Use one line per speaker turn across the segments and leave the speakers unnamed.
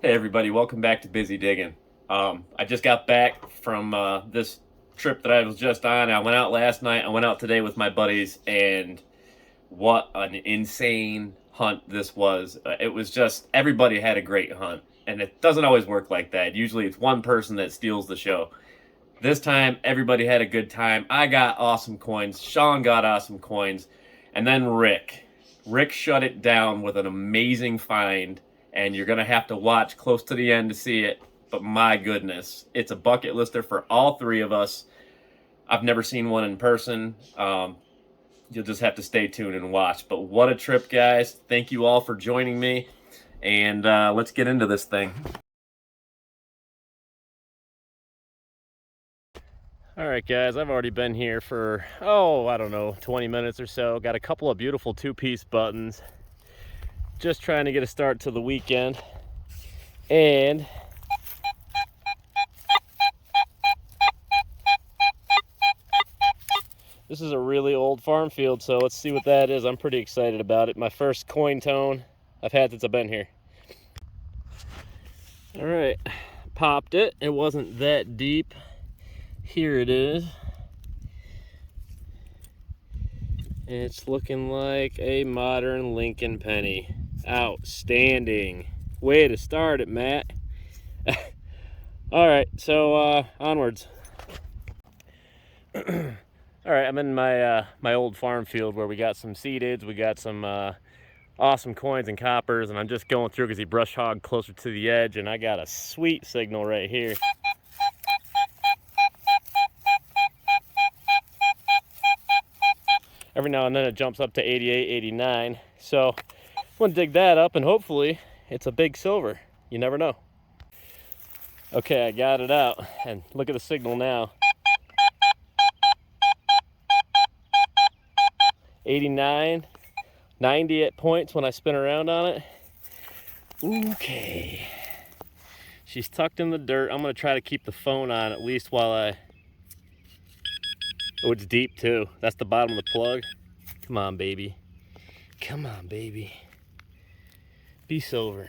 Hey everybody, welcome back to Busy Digging. I just got back from this trip that I was just on. I went out last night. I went out today with my buddies, and what an insane hunt this was. It was just everybody had a great hunt, and it doesn't always work like that. Usually it's one person that steals the show. This time everybody had a good time. I got awesome coins. Sean got awesome coins, and then Rick. Rick shut it down with an amazing find, and you're gonna have to watch close to the end to see it. But my goodness, it's a bucket lister for all three of us. I've never seen one in person. You'll just have to stay tuned and watch. But what a trip, guys! Thank you all for joining me, and let's get into this thing. All right, guys, I've already been here for, I don't know, 20 minutes or so. Got a couple of beautiful two-piece buttons. Just trying to get a start to the weekend. And this is a really old farm field, so let's see what that is. I'm pretty excited about it. My first coin tone I've had since I've been here. All right, popped it. It wasn't that deep. Here it is. It's looking like a modern Lincoln penny. Outstanding. Way to start it, Matt. All right, so onwards. All right, I'm in my old farm field where we got some seededs, we got some awesome coins and coppers, and I'm just going through because he brush hogged closer to the edge, and I got a sweet signal right here. Every now and then it jumps up to 88, 89. So I'm gonna dig that up, and hopefully it's a big silver. You never know. Okay, I got it out, and look at the signal now. 89, 90 at points when I spin around on it. Okay. She's tucked in the dirt. I'm gonna try to keep the phone on at least while I... Oh, it's deep too. That's the bottom of the plug. Come on, baby. Come on, baby. Be silver.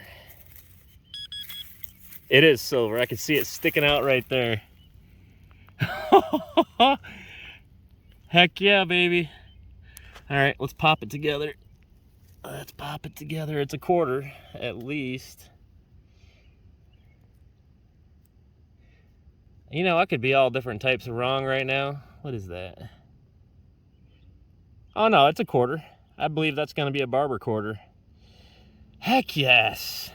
It is silver. I can see it sticking out right there. Heck yeah, baby. All right, let's pop it together. Let's pop it together. It's a quarter, at least. You know, I could be all different types of wrong right now. What is that? Oh no, it's a quarter. I believe that's gonna be a Barber quarter. Heck yes.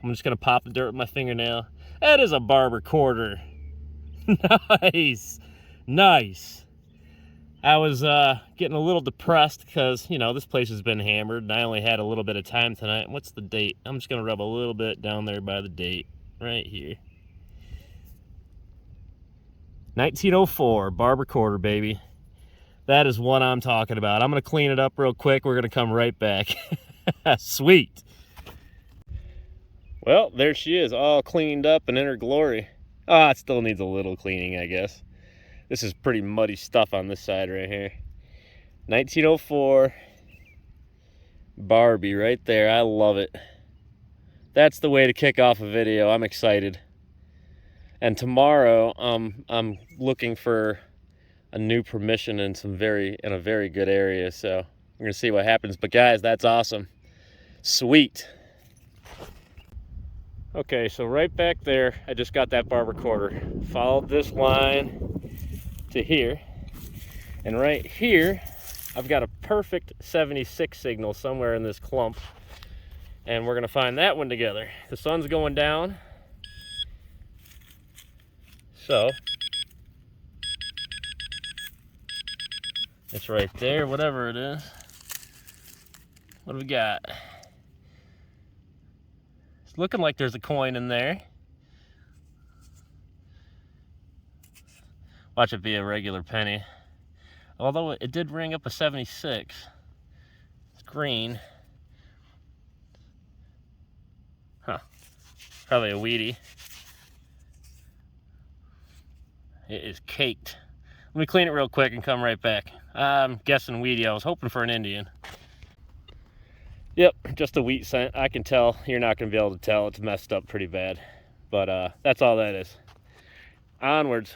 I'm just gonna pop the dirt with my fingernail. That is a Barber quarter. Nice, nice. I was getting a little depressed because, you know, this place has been hammered and I only had a little bit of time tonight. What's the date? I'm just gonna rub a little bit down there by the date, right here. 1904, Barber quarter, baby. That is what I'm talking about. I'm gonna clean it up real quick. We're gonna come right back. Sweet. Well, there she is, all cleaned up and in her glory. Ah, it still needs a little cleaning, I guess. This is pretty muddy stuff on this side right here. 1904 Barbie right there. I love it. That's the way to kick off a video. I'm excited. And tomorrow, I'm looking for a new permission in a very good area. So we're gonna see what happens. But guys, that's awesome. Sweet. Okay, so right back there, I just got that Barber quarter. Followed this line to here, and right here I've got a perfect 76 signal somewhere in this clump, and we're gonna find that one together. The sun's going down, so it's right there, whatever it is. What do we got? It's looking like there's a coin in there. Watch it be a regular penny. Although it did ring up a 76. It's green. Huh. Probably a Wheatie. It is caked. Let me clean it real quick and come right back. I'm guessing Wheatie. I was hoping for an Indian. Yep, just a wheat scent. I can tell. You're not going to be able to tell. It's messed up pretty bad. But that's all that is. Onwards.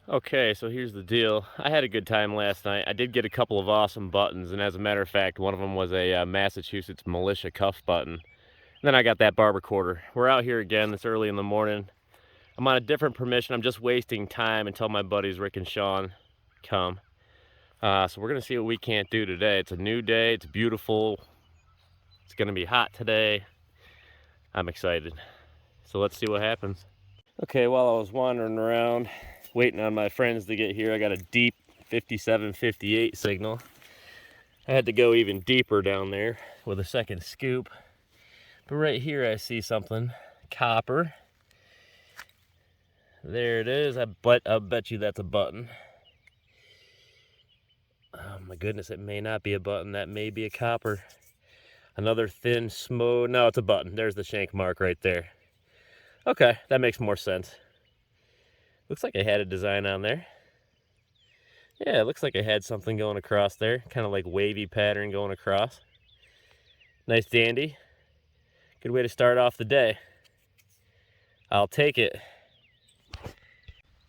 Okay, so here's the deal. I had a good time last night. I did get a couple of awesome buttons, and as a matter of fact, one of them was a Massachusetts militia cuff button. And then I got that Barber quarter. We're out here again this early in the morning. I'm on a different permission. I'm just wasting time until my buddies Rick and Sean come. So we're gonna see what we can't do today. It's a new day, it's beautiful. It's gonna be hot today. I'm excited. So let's see what happens. Okay, while I was wandering around, waiting on my friends to get here, I got a deep 57-58 signal. I had to go even deeper down there with a second scoop. But right here I see something, copper. There it is. I bet you that's a button. Oh my goodness, it may not be a button. That may be a copper. Another thin smoke. No, it's a button. There's the shank mark right there. Okay, that makes more sense. Looks like I had a design on there. Yeah, it looks like I had something going across there. Kind of like wavy pattern going across. Nice dandy. Good way to start off the day. I'll take it.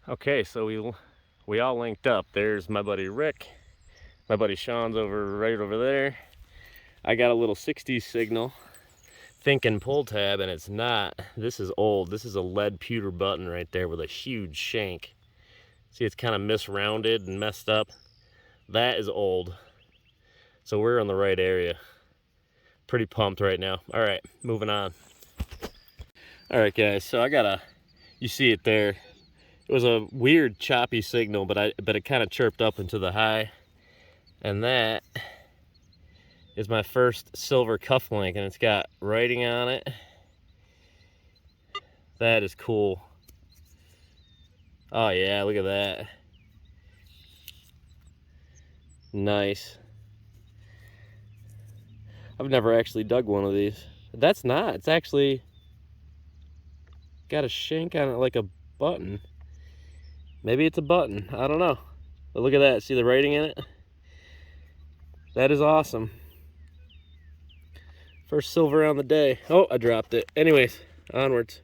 Okay, so we all linked up. There's my buddy Rick. My buddy Sean's right over there. I got a little 60s signal, thinking pull tab, and it's not. This is old. This is a lead pewter button right there with a huge shank. See, it's kind of misrounded and messed up. That is old. So we're in the right area. Pretty pumped right now. All right, moving on. All right, guys, so you see it there. It was a weird choppy signal, but it kind of chirped up into the high. And that is my first silver cufflink, and it's got writing on it. That is cool. Oh yeah, look at that. Nice. I've never actually dug one of these. That's not. It's actually got a shank on it like a button. Maybe it's a button. I don't know. But look at that. See the writing in it? That is awesome. First silver on the day. Oh, I dropped it. Anyways, onwards.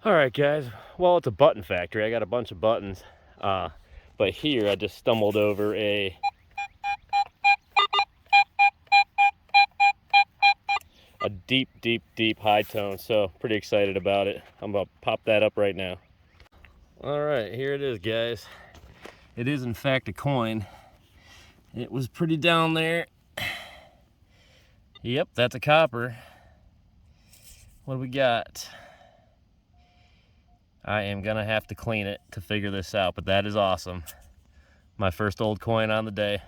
All right, guys. Well, it's a button factory. I got a bunch of buttons. But here I just stumbled over a deep, deep, deep high tone. So pretty excited about it. I'm about to pop that up right now. All right, here it is, guys. It is in fact a coin. It was pretty down there. Yep, that's a copper. What do we got? I am gonna have to clean it to figure this out, but that is awesome. My first old coin on the day.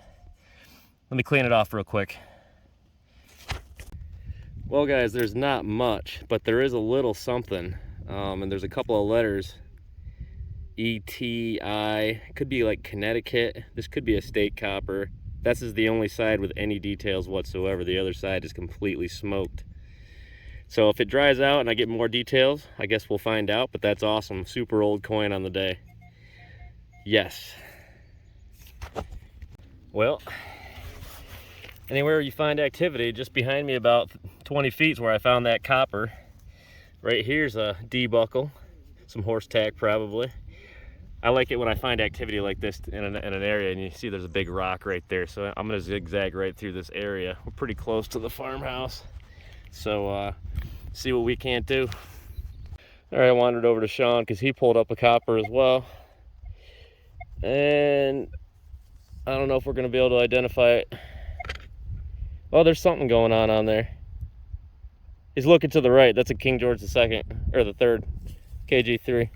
Let me clean it off real quick. Well, guys, there's not much, but there is a little something. And there's a couple of letters. E-T-I, could be like Connecticut. This could be a state copper. This is the only side with any details whatsoever. The other side is completely smoked. So if it dries out and I get more details, I guess we'll find out, but that's awesome. Super old coin on the day. Yes. Well, anywhere you find activity, just behind me about 20 feet is where I found that copper. Right here's a D-buckle, some horse tack probably. I like it when I find activity like this in an area, and you see there's a big rock right there. So I'm gonna zigzag right through this area. We're pretty close to the farmhouse. So see what we can't do. All right, I wandered over to Sean because he pulled up a copper as well. And I don't know if we're gonna be able to identify it. Oh, there's something going on there. He's looking to the right. That's a King George II, or the 3rd, KG3.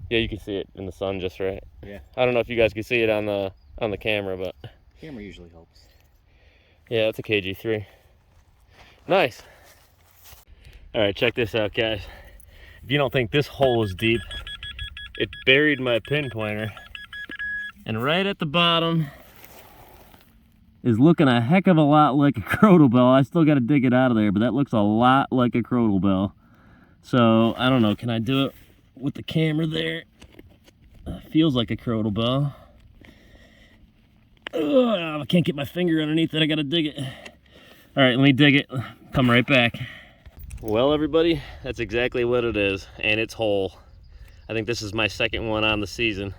Yeah, you can see it in the sun just right.
Yeah.
I don't know if you guys can see it on the camera, but
camera usually helps.
Yeah, that's a KG3. Nice. All right, check this out, guys. If you don't think this hole is deep, it buried my pinpointer, and right at the bottom is looking a heck of a lot like a Crotal bell. I still got to dig it out of there, but that looks a lot like a Crotal bell. So I don't know, can I do it with the camera there? Feels like a Crotal bell. Ugh, I can't get my finger underneath it. I gotta dig it. All right, let me dig it. Come right back. Well, everybody, that's exactly what it is, and it's whole. I think this is my second one on the season.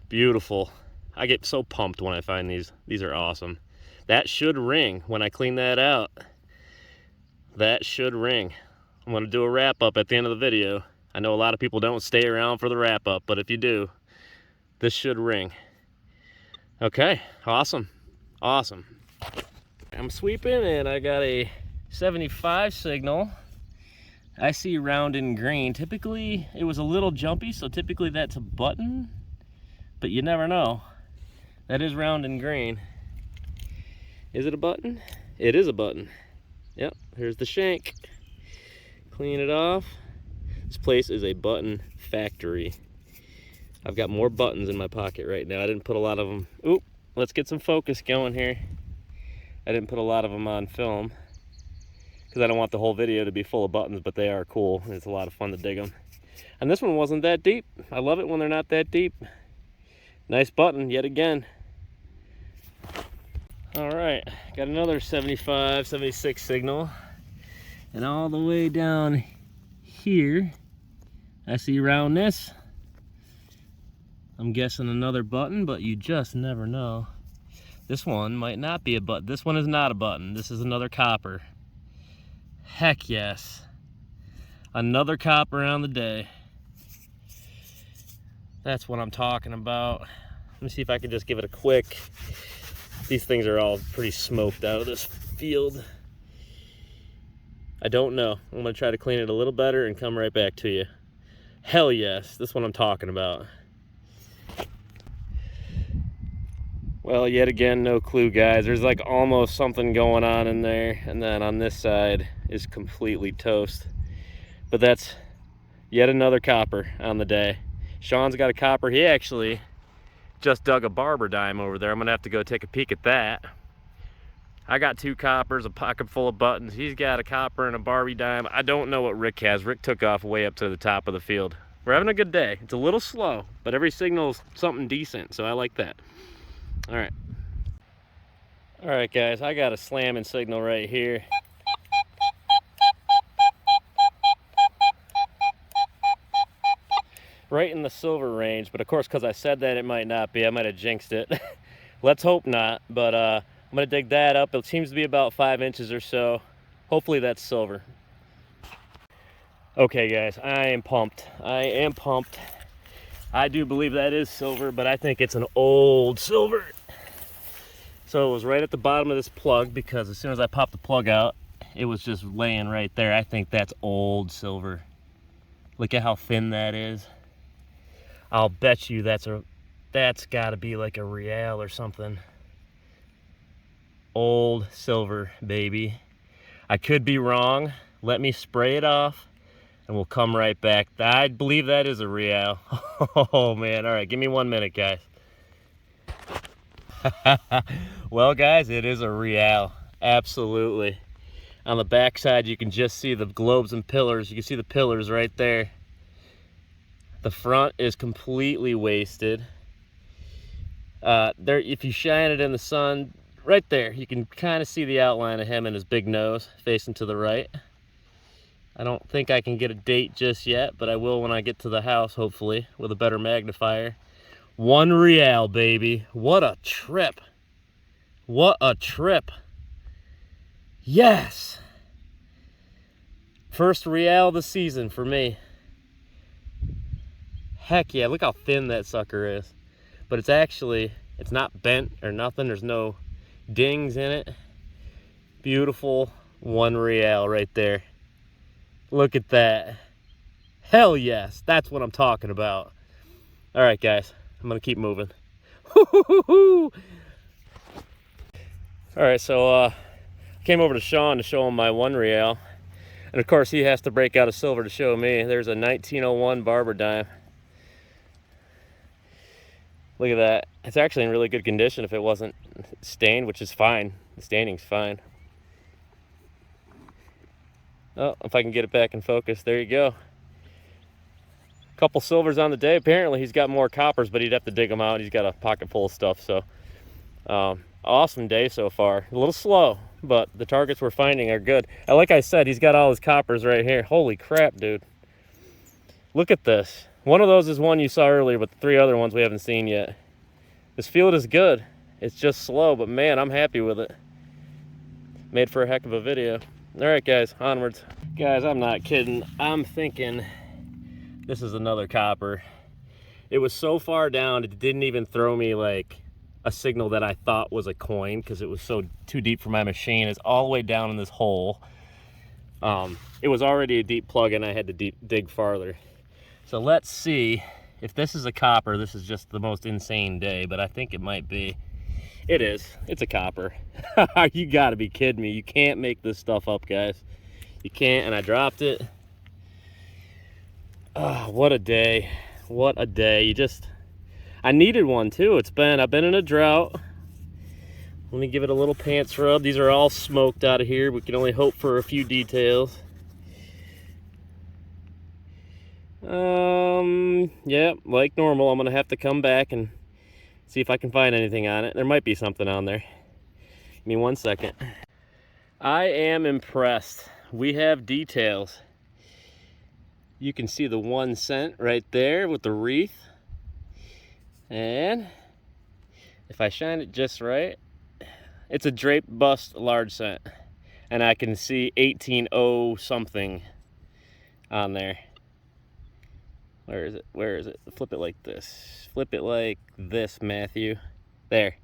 Beautiful. I get so pumped when I find these. These are awesome. That should ring when I clean that out. That should ring. I'm gonna do a wrap up at the end of the video. I know a lot of people don't stay around for the wrap up, but if you do, this should ring. Okay, awesome, awesome. I'm sweeping and I got a 75 signal. I see round and green. Typically it was a little jumpy, so typically that's a button, but you never know. That is round and green. Is it a button? It is a button. Yep, here's the shank. Clean it off. This place is a button factory. I've got more buttons in my pocket right now. I didn't put a lot of them. Oop, let's get some focus going here. I didn't put a lot of them on film because I don't want the whole video to be full of buttons, but they are cool and it's a lot of fun to dig them. And this one wasn't that deep. I love it when they're not that deep. Nice button yet again. All right, got another 75, 76 signal. And all the way down here, I see roundness. I'm guessing another button, but you just never know. This one might not be a button. This one is not a button. This is another copper. Heck yes. Another copper on the day. That's what I'm talking about. Let me see if I can just give it a quick. These things are all pretty smoked out of this field. I don't know. I'm gonna try to clean it a little better and come right back to you. Hell yes, this one I'm talking about. Well, yet again, no clue, guys. There's like almost something going on in there, and then on this side is completely toast. But that's yet another copper on the day. Sean's got a copper. He actually just dug a Barber dime over there. I'm gonna have to go take a peek at that. I got 2 coppers, a pocket full of buttons. He's got a copper and a Barbie dime. I don't know what Rick has. Rick took off way up to the top of the field. We're having a good day. It's a little slow, but every signal is something decent, so I like that. All right. All right, guys, I got a slamming signal right here. Right in the silver range, but of course, because I said that, it might not be. I might have jinxed it. Let's hope not, but I'm gonna dig that up. It seems to be about 5 inches or so. Hopefully that's silver. Okay, guys, I am pumped. I am pumped. I do believe that is silver, but I think it's an old silver. So it was right at the bottom of this plug, because as soon as I popped the plug out, it was just laying right there. I think that's old silver. Look at how thin that is. I'll bet you that's got to be like a real or something. Old silver, baby. I could be wrong. Let me spray it off and we'll come right back. I believe that is a real. Oh man, all right, give me 1 minute, guys. Well, guys, it is a real. Absolutely. On the back side, you can just see the globes and pillars. You can see the pillars right there. The front is completely wasted. There, if you shine it in the sun, right there, you can kind of see the outline of him and his big nose facing to the right. I don't think I can get a date just yet, but I will when I get to the house, hopefully, with a better magnifier. 1 real, baby. What a trip. What a trip. Yes. First real of the season for me. Heck yeah, look how thin that sucker is. But it's actually, it's not bent or nothing. There's no dings in it. Beautiful 1 real right there. Look at that. Hell yes, that's what I'm talking about. All right, guys, I'm gonna keep moving. All right, so I came over to Sean to show him my 1 real. And of course, he has to break out a silver to show me. There's a 1901 Barber dime. Look at that. It's actually in really good condition if it wasn't stained, which is fine. The staining's fine. Oh, if I can get it back in focus, there you go. Couple silvers on the day. Apparently he's got more coppers, but he'd have to dig them out. He's got a pocket full of stuff, so awesome day so far. A little slow, but the targets we're finding are good. And like I said, he's got all his coppers right here. Holy crap, dude. Look at this. One of those is one you saw earlier, but the 3 other ones we haven't seen yet. This field is good. It's just slow, but man, I'm happy with it. Made for a heck of a video. All right, guys, onwards. Guys, I'm not kidding. I'm thinking this is another copper. It was so far down, it didn't even throw me like a signal that I thought was a coin because it was so too deep for my machine. It's all the way down in this hole. It was already a deep plug and I had to dig farther. So let's see if this is a copper. This is just the most insane day, but I think it might be. It is. It's a copper. You gotta be kidding me. You can't make this stuff up, guys. You can't, and I dropped it. Oh, what a day. What a day. I needed one too. I've been in a drought. Let me give it a little pants rub. These are all smoked out of here. We can only hope for a few details. Yeah, like normal, I'm gonna have to come back and see if I can find anything on it. There might be something on there. Give me 1 second. I am impressed. We have details. You can see the 1 cent right there with the wreath. And if I shine it just right, it's a draped bust large cent. And I can see 1800 something on there. Where is it? Where is it? Flip it like this. Flip it like this, Matthew. There.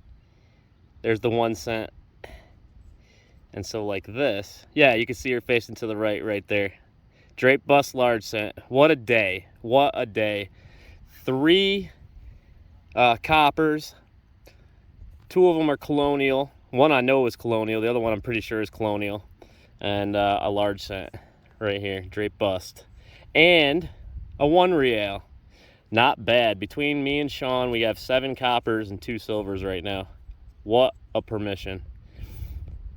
There's the 1 cent. And so like this. Yeah, you can see her facing to the right there. Drape bust large cent. What a day. What a day. 3 coppers. 2 of them are Colonial. One I know is Colonial. The other one I'm pretty sure is Colonial. And a large cent right here. Drape bust. And a 1 real. Not bad. Between me and Sean, we have 7 coppers and 2 silvers right now. What a permission.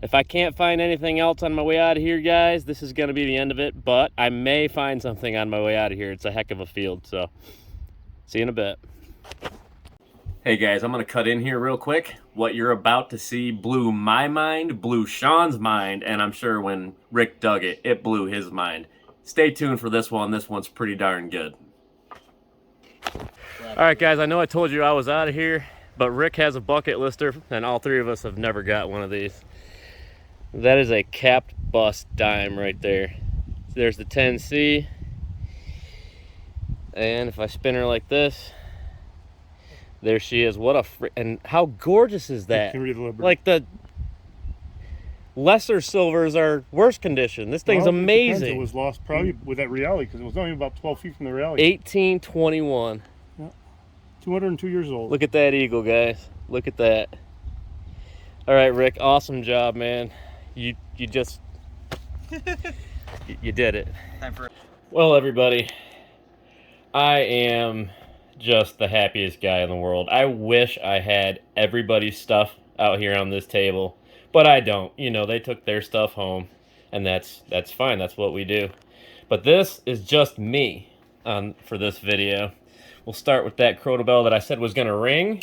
If I can't find anything else on my way out of here, guys, this is going to be the end of it. But I may find something on my way out of here. It's a heck of a field. So, see you in a bit. Hey, guys, I'm going to cut in here real quick. What you're about to see blew my mind, blew Sean's mind, and I'm sure when Rick dug it, it blew his mind. Stay tuned for this one. This one's pretty darn good. All right, guys, I know I told you I was out of here, but Rick has a bucket lister, and all 3 of us have never got one of these. That is a capped bust dime right there. There's the 10C. And if I spin her like this, there she is. What a and how gorgeous is that? Like the lesser silvers are worse condition. This thing's amazing.
It was lost probably with that reality because it was only about 12 feet from the reality.
1821.
Yeah. 202 years old.
Look at that eagle, guys. Look at that. All right, Rick. Awesome job, man. You just you did it. Well, everybody, I am just the happiest guy in the world. I wish I had everybody's stuff out here on this table. But I don't. You know, they took their stuff home, and that's fine. That's what we do. But this is just me for this video. We'll start with that Crotal bell that I said was going to ring.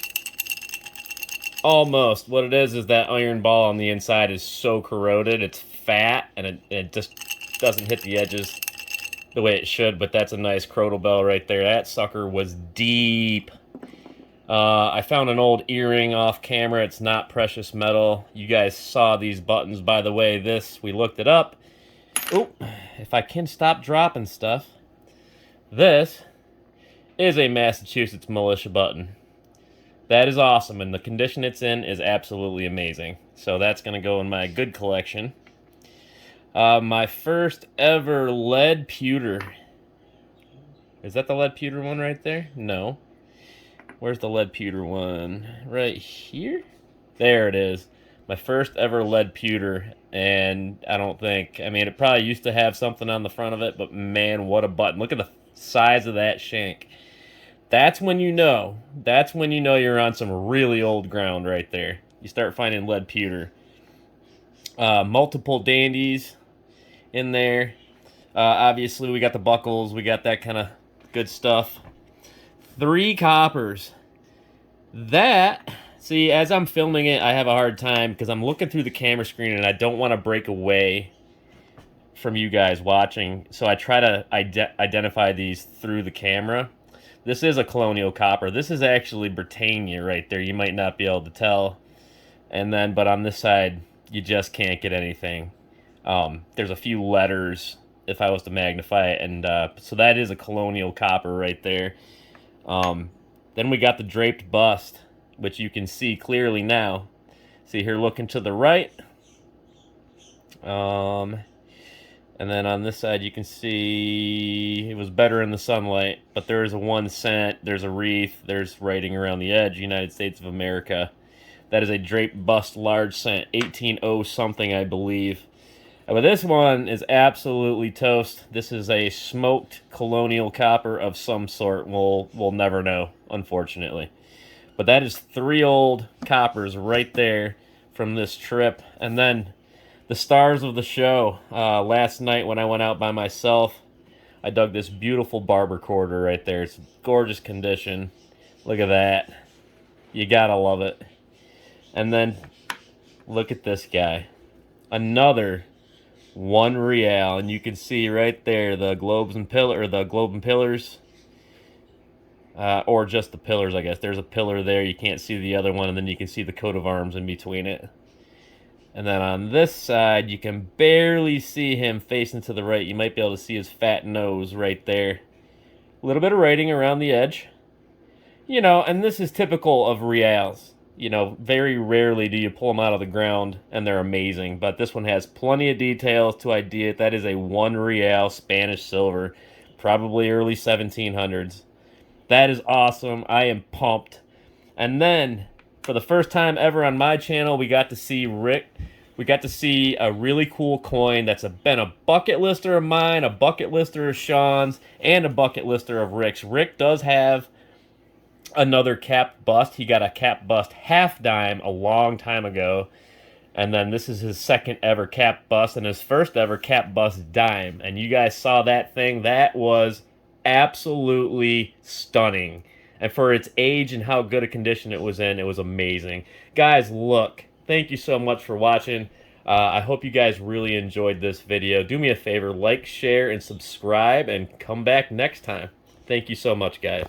Almost. What it is that iron ball on the inside is so corroded. It's fat, and it just doesn't hit the edges the way it should. But that's a nice Crotal bell right there. That sucker was deep. I found an old earring off camera. It's not precious metal. You guys saw these buttons, by the way. We looked it up. Oh, if I can stop dropping stuff. This is a Massachusetts militia button. That is awesome, and the condition it's in is absolutely amazing. So that's going to go in my good collection. My first ever lead pewter. Is that the lead pewter one right there? No. Where's the lead pewter one? Right here? There it is. My first ever lead pewter, and I mean, it probably used to have something on the front of it, but man, what a button. Look at the size of that shank. That's when you know you're on some really old ground right there. You start finding lead pewter. Multiple dandies in there. Obviously, we got the buckles. We got that kind of good stuff. 3 coppers. That See, as I'm filming it, I have a hard time because I'm looking through the camera screen and I don't want to break away from you guys watching. So I try to identify these through the camera. This is a Colonial copper. This is actually Britannia right there. You might not be able to tell. And then, but on this side, you just can't get anything. There's a few letters if I was to magnify it. And so that is a Colonial copper right there. Then we got the draped bust, which you can see clearly now. See here looking to the right. And then on this side you can see it was better in the sunlight, but there is a 1 cent, there's a wreath, there's writing around the edge, United States of America. That is a draped bust large cent, 1800 something I believe. But this one is absolutely toast. This is a smoked Colonial copper of some sort. We'll never know, unfortunately. But that is 3 old coppers right there from this trip. And then the stars of the show. Last night when I went out by myself, I dug this beautiful Barber quarter right there. It's gorgeous condition. Look at that. You gotta love it. And then look at this guy. Another 1 real, and you can see right there the globes and the globe and pillars, or just the pillars, I guess. There's a pillar there. You can't see the other one, and then you can see the coat of arms in between it. And then on this side, you can barely see him facing to the right. You might be able to see his fat nose right there. A little bit of writing around the edge. You know, and this is typical of reals. You know, very rarely do you pull them out of the ground, and they're amazing. But this one has plenty of details to ID it. That is a 1 real Spanish silver, probably early 1700s. That is awesome. I am pumped. And then, for the first time ever on my channel, we got to see a really cool coin that's been a bucket lister of mine, a bucket lister of Sean's, and a bucket lister of Rick's. Rick does have another capped bust. He got a capped bust half dime a long time ago. And then this is his second ever capped bust and his first ever capped bust dime. And you guys saw that thing. That was absolutely stunning. And for its age and how good a condition it was in, it was amazing. Guys, look. Thank you so much for watching. I hope you guys really enjoyed this video. Do me a favor, like, share, and subscribe, and come back next time. Thank you so much, guys.